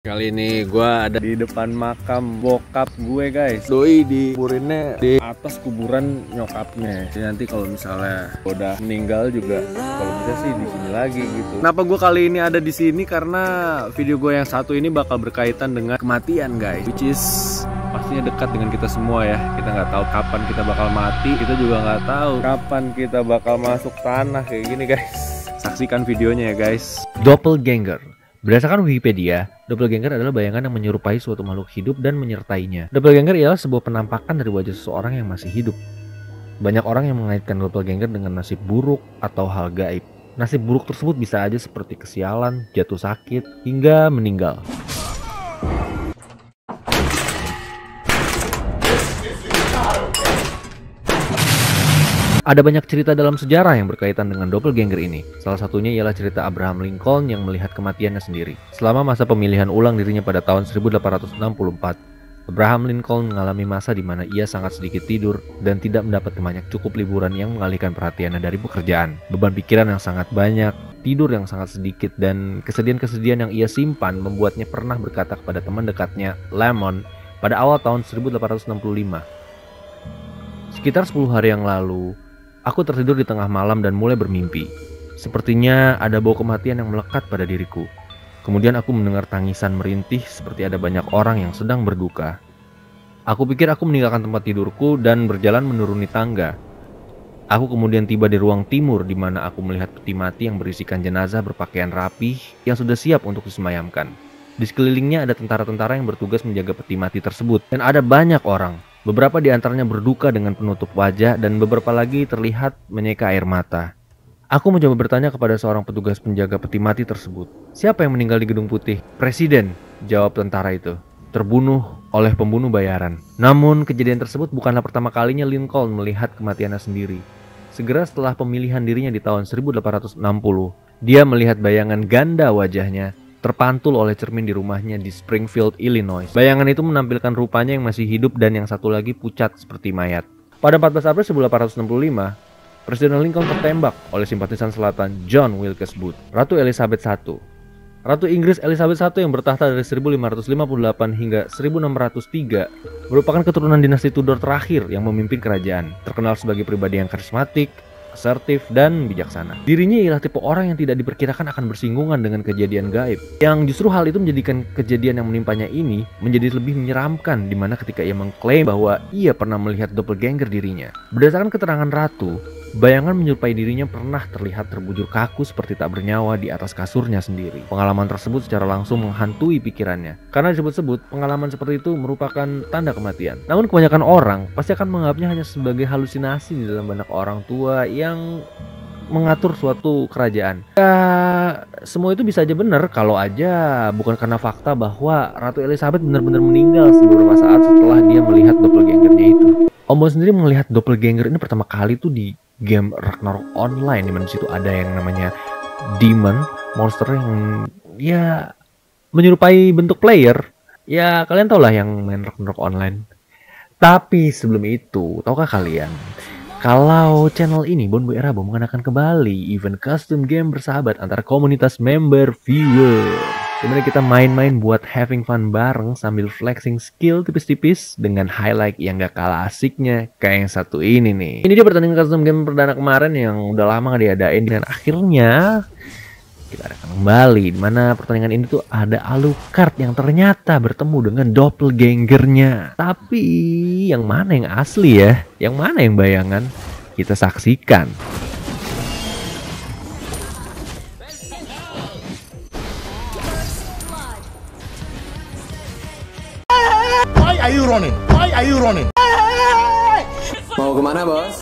Kali ini gue ada di depan makam bokap gue, guys. Doi dikuburinnya di atas kuburan nyokapnya. Jadi nanti kalau misalnya udah meninggal juga, kalau bisa sih di sini lagi gitu. Kenapa gue kali ini ada di sini? Karena video gue yang satu ini bakal berkaitan dengan kematian, guys. Which is pastinya dekat dengan kita semua ya. Kita nggak tahu kapan kita bakal mati. Kita juga nggak tahu kapan kita bakal masuk tanah kayak gini, guys. Saksikan videonya ya, guys. Doppelganger. Berdasarkan Wikipedia, doppelganger adalah bayangan yang menyerupai suatu makhluk hidup dan menyertainya. Doppelganger ialah sebuah penampakan dari wajah seseorang yang masih hidup. Banyak orang yang mengaitkan doppelganger dengan nasib buruk atau hal gaib. Nasib buruk tersebut bisa aja seperti kesialan, jatuh sakit, hingga meninggal. Ada banyak cerita dalam sejarah yang berkaitan dengan doppelganger ini. Salah satunya ialah cerita Abraham Lincoln yang melihat kematiannya sendiri. Selama masa pemilihan ulang dirinya pada tahun 1864, Abraham Lincoln mengalami masa di mana ia sangat sedikit tidur dan tidak mendapat banyak cukup liburan yang mengalihkan perhatiannya dari pekerjaan. Beban pikiran yang sangat banyak, tidur yang sangat sedikit, dan kesedihan-kesedihan yang ia simpan membuatnya pernah berkata kepada teman dekatnya, Lemon, pada awal tahun 1865. Sekitar 10 hari yang lalu, aku tertidur di tengah malam dan mulai bermimpi. Sepertinya ada bau kematian yang melekat pada diriku. Kemudian aku mendengar tangisan merintih seperti ada banyak orang yang sedang berduka. Aku pikir aku meninggalkan tempat tidurku dan berjalan menuruni tangga. Aku kemudian tiba di ruang timur di mana aku melihat peti mati yang berisikan jenazah berpakaian rapih yang sudah siap untuk disemayamkan. Di sekelilingnya ada tentara-tentara yang bertugas menjaga peti mati tersebut dan ada banyak orang. Beberapa di antaranya berduka dengan penutup wajah dan beberapa lagi terlihat menyeka air mata. Aku mencoba bertanya kepada seorang petugas penjaga peti mati tersebut. Siapa yang meninggal di Gedung Putih? Presiden, jawab tentara itu. Terbunuh oleh pembunuh bayaran. Namun kejadian tersebut bukanlah pertama kalinya Lincoln melihat kematiannya sendiri. Segera setelah pemilihan dirinya di tahun 1860, dia melihat bayangan ganda wajahnya terpantul oleh cermin di rumahnya di Springfield, Illinois. Bayangan itu menampilkan rupanya yang masih hidup dan yang satu lagi pucat seperti mayat. Pada 14 April 1865, Presiden Lincoln tertembak oleh simpatisan selatan John Wilkes Booth. Ratu Elizabeth I, Ratu Inggris Elizabeth I yang bertahta dari 1558 hingga 1603, merupakan keturunan dinasti Tudor terakhir yang memimpin kerajaan. Terkenal sebagai pribadi yang karismatik, asertif, dan bijaksana. Dirinya ialah tipe orang yang tidak diperkirakan akan bersinggungan dengan kejadian gaib. Yang justru hal itu menjadikan kejadian yang menimpanya ini menjadi lebih menyeramkan, di mana ketika ia mengklaim bahwa ia pernah melihat doppelganger dirinya. Berdasarkan keterangan Ratu, bayangan menyerupai dirinya pernah terlihat terbujur kaku seperti tak bernyawa di atas kasurnya sendiri. Pengalaman tersebut secara langsung menghantui pikirannya. Karena disebut-sebut pengalaman seperti itu merupakan tanda kematian. Namun kebanyakan orang pasti akan menganggapnya hanya sebagai halusinasi di dalam benak orang tua yang mengatur suatu kerajaan. Ya, semua itu bisa aja benar kalau aja bukan karena fakta bahwa Ratu Elizabeth benar-benar meninggal beberapa saat setelah dia melihat doppelgangernya itu. Om Bo sendiri melihat doppelganger ini pertama kali tuh di game Ragnarok Online, di mana situ ada yang namanya demon, monster yang ya menyerupai bentuk player. Ya kalian tau lah yang main Ragnarok Online. Tapi sebelum itu, tahukah kalian kalau channel ini Bon Boy Era mengadakan kembali event custom game bersahabat antara komunitas member viewer, dimana kita main-main buat having fun bareng sambil flexing skill tipis-tipis dengan highlight yang gak kalah asiknya kayak yang satu ini nih. Ini dia pertandingan custom game perdana kemarin yang udah lama gak diadain, dan akhirnya kita adakan kembali, dimana pertandingan ini tuh ada Alucard yang ternyata bertemu dengan doppelgangernya. Tapi yang mana yang asli ya? Yang mana yang bayangan? Kita saksikan. Why are you running? Why are you running? Mau kemana, bos?